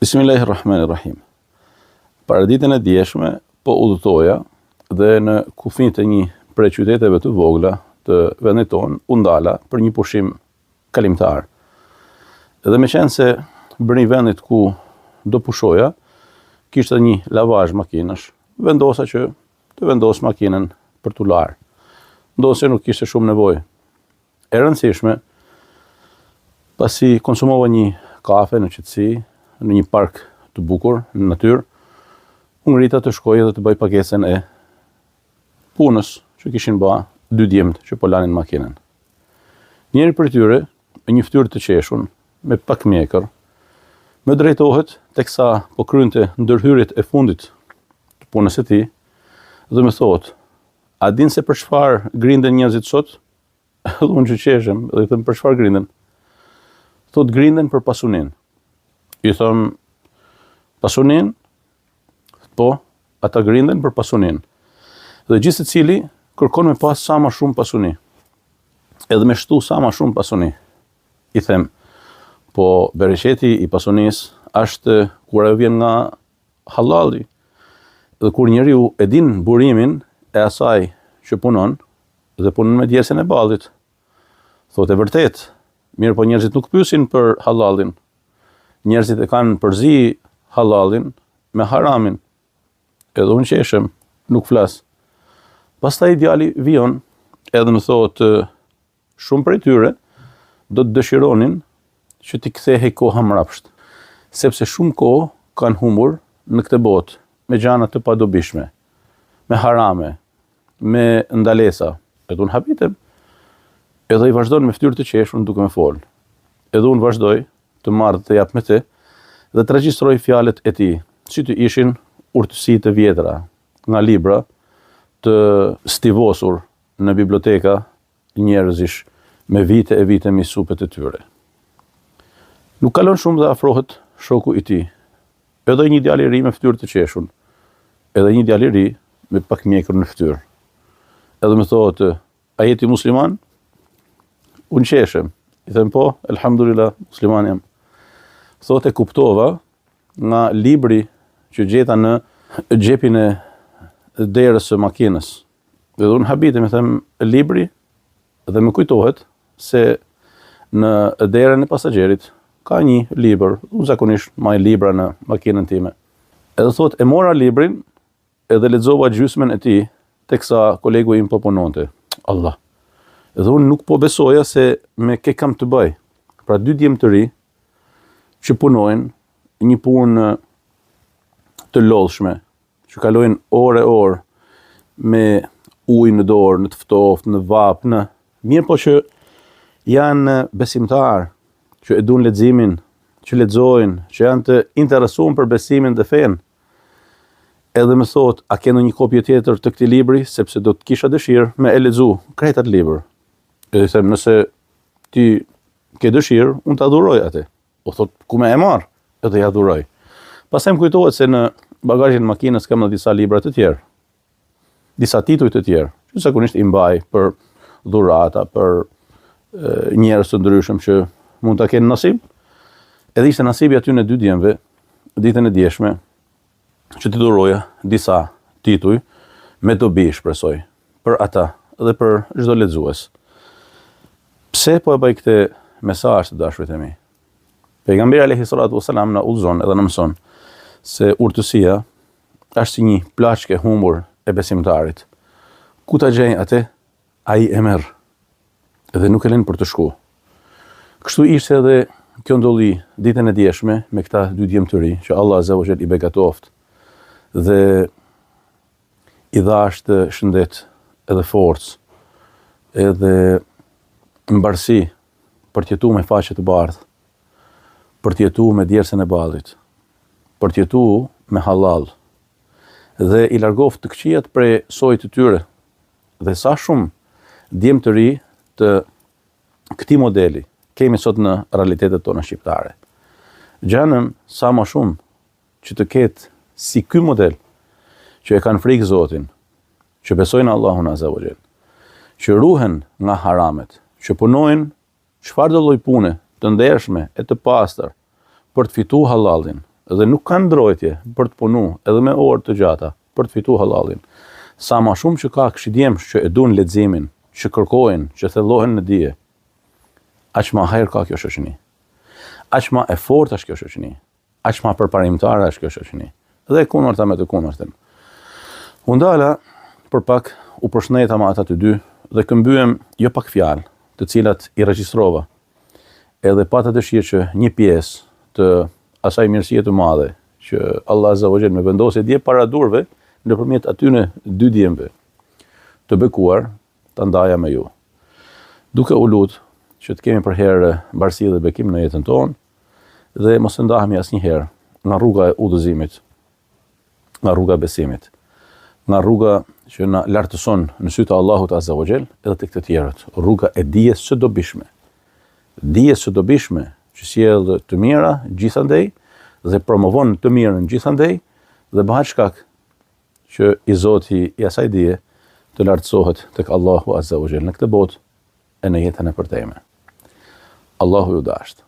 Bismillahirrahmanirrahim. Para ditën e djeshme, po udhëtoja dhe në kufin të një prej qyteteve të vogla të vendit tonë, u ndala për një pushim kalimtar. Dhe me qenë se brenda vendit ku do pushoja, kishte një lavazh makinësh, vendosa që të vendos makinën për t'u larë. Ndosë nuk kishte shumë nevojë. E rëndësishme, pasi konsumova një kafe në qetësi, në një park të bukur, në natyrë, unë ngrita të shkoj dhe të bëj pagesën e punës që kishin bë dy djemtë që po lanin makinën. Njëri prej tyre, me një fytyrë të qeshun, me pak mjekër, më drejtohet teksa po krynte ndërhyrjet e fundit të punës së tij dhe më thotë: "A din se për çfarë grinden njerëzit sot?" Dhe unë që qeshem, dhe i them: "Për çfarë grinden?" Thotë: "Grinden për pasuninë." I them: "Pasuninë?" Po, ata grinden për pasuninë. Dhe gjithë secili kërkon me pas sa më shumë pasuni. Edhe me shtu sa më shumë pasuni. I them: "Po bereqeti i pasunisë është kur ajo vjen nga halali. Dhe kur njeriu e din burimin e asaj që punon dhe punon me djersën e ballit." Thotë: "E vërtet, mirë po njerëzit nuk pyesin për halalin. Njerëzit e kanë përzi halalin me haramin." Edhe unë qeshem, nuk flas. Pastaj djali vijon edhe më thotë: "Shumë prej tyre do të dëshironin që t'i kthehej koha mrapsht, sepse shumë kohë kanë humbur në këtë botë me gjëra të padobishme, me harame, me ndalesa." Edhe unë habitem. Edhe i vazhdon me fytyrë të qeshur duke më folë. Edhe unë vazhdoj të marrë të jap me të dhe të regjistroj fjalët e tij, si të ishin urtësi të vjetra nga libra të stivosur në biblioteka njerëzish me vite e vite mi supet e tyre. Nuk kalon shumë dhe afrohet shoku i tij, edhe një djalë i ri me fytyrë të qeshun, edhe një djalë i ri me pak mjekër në fytyrë. Edhe më thotë: "A jeti musliman?" Unë qeshem. I them: "Po, elhamdulillah, musliman jam." Thotë: "E kuptova nga libri që gjeta në xhepin e derës së makinës." Dhe unë habitem, i them: "Libri?" Dhe më kujtohet se në derën e pasagjerit ka një libër, unë zakonisht maj libra në makinën time. Edhe thotë: "E mora librin edhe lexova gjysmën e tij teksa kolegu im po punonte." Allah. Edhe unë nuk po besoja se me kë kam të bëj. Pra dy djemë të ri që punojnë një punë të lodhshme, që kalojnë orë me ujë në dorë, në të ftoftë, në vap, në mirë, po që janë besimtar, që e duan leximin, që lexojnë, që janë të interesuar për besimin dhe fen. Edhe më thot: "A ke ndonjë kopje tjetër të këtij libri, sepse do të kisha dëshirë me e lexu krejt atë libër." Edhe them: "Nëse ti ke dëshirë, unë ta dhuroj atë." O thot: "Ku më e marr?" Edhe ja dhuroj. Pastaj më kujtohet se në bagazhin e makinës kam edhe disa libra të tjerë, disa tituj të tjerë, që zakonisht i mbaj për dhurata, për njerëz të ndryshëm që mund ta kenë nasib. Edhe ishte nasibi aty në dy djemve, ditën e djeshme, që t'i dhuroja disa tituj me dobi, shpresoj, për ata dhe për çdo lexues. Pse po e bëj këtë mesazh të dashurit e mi? Pejgamberi alayhi salatu wasalam na udhëzon edhe na mëson se urtësia është si një plaçkë e humbur e besimtarit. Ku ta gjej atë, ai e merr dhe nuk e lën për të shku. Kështu ishte edhe kjo ndolli ditën e djeshme me këta dy djemë të ri, që Allah azza wa jall i begatoft dhe i dhashtë shëndet edhe forcë, edhe mbarësi për t'jetu me faqe të bardhë, për t'jetu me djersën e ballit, për t'jetu me halal, dhe i largoft të këqijat prej sojit të tyre. Dhe sa shumë djemë të ri të këtij modeli kemi sot në realitetet tona shqiptare. Gjanëm sa më shumë që të ketë si ky model, që e kanë frikë Zotin, që besojnë Allahun azza wa jall, që ruhen nga haramet, që punojnë çfarëdo lloj pune të ndershme e të pastër për të fituar halalin dhe nuk kanë mbrojtje për të punu edhe me orë të gjata për të fitu halalin. Sa ma shumë që ka këshidjemsh që e dun leximin, që kërkojnë, që thellohen në dije, aq ma herë ka kjo shoqëni. Aq ma e fortë është kjo shoqëni. Aq ma përparimtare është kjo shoqëni. Dhe kundërta me të kundërtën. U ndala për pak, u përshëndeta me ata të dy dhe këmbyem jo pak fjalë, të cilat i regjistrova. Edhe pata dëshirë që një pjesë të asaj mirësie të madhe që Allah Azza wa Jall më vendosi dje para durve nëpërmjet atyne dy djemve të bekuar ta ndaja me ju. Duke u lutur që të kemi për herë mbarësi dhe bekim në jetën tonë dhe mos të ndahemi asnjëherë nga rruga e udhëzimit, nga rruga e besimit, nga rruga që na lartëson në sy të Allahut Azza wa Jall edhe tek të tjerët, rruga e dijes së dobishme. Dijes së dobishme që sjell të mira gjithandej dhe promovon të mirën gjithandej dhe bëhet shkak që i Zoti i asaj dije të lartësohet tek Allahu Azza wa Jall në këtë botë e në jetën e përtejme. Allahu ju dashtë.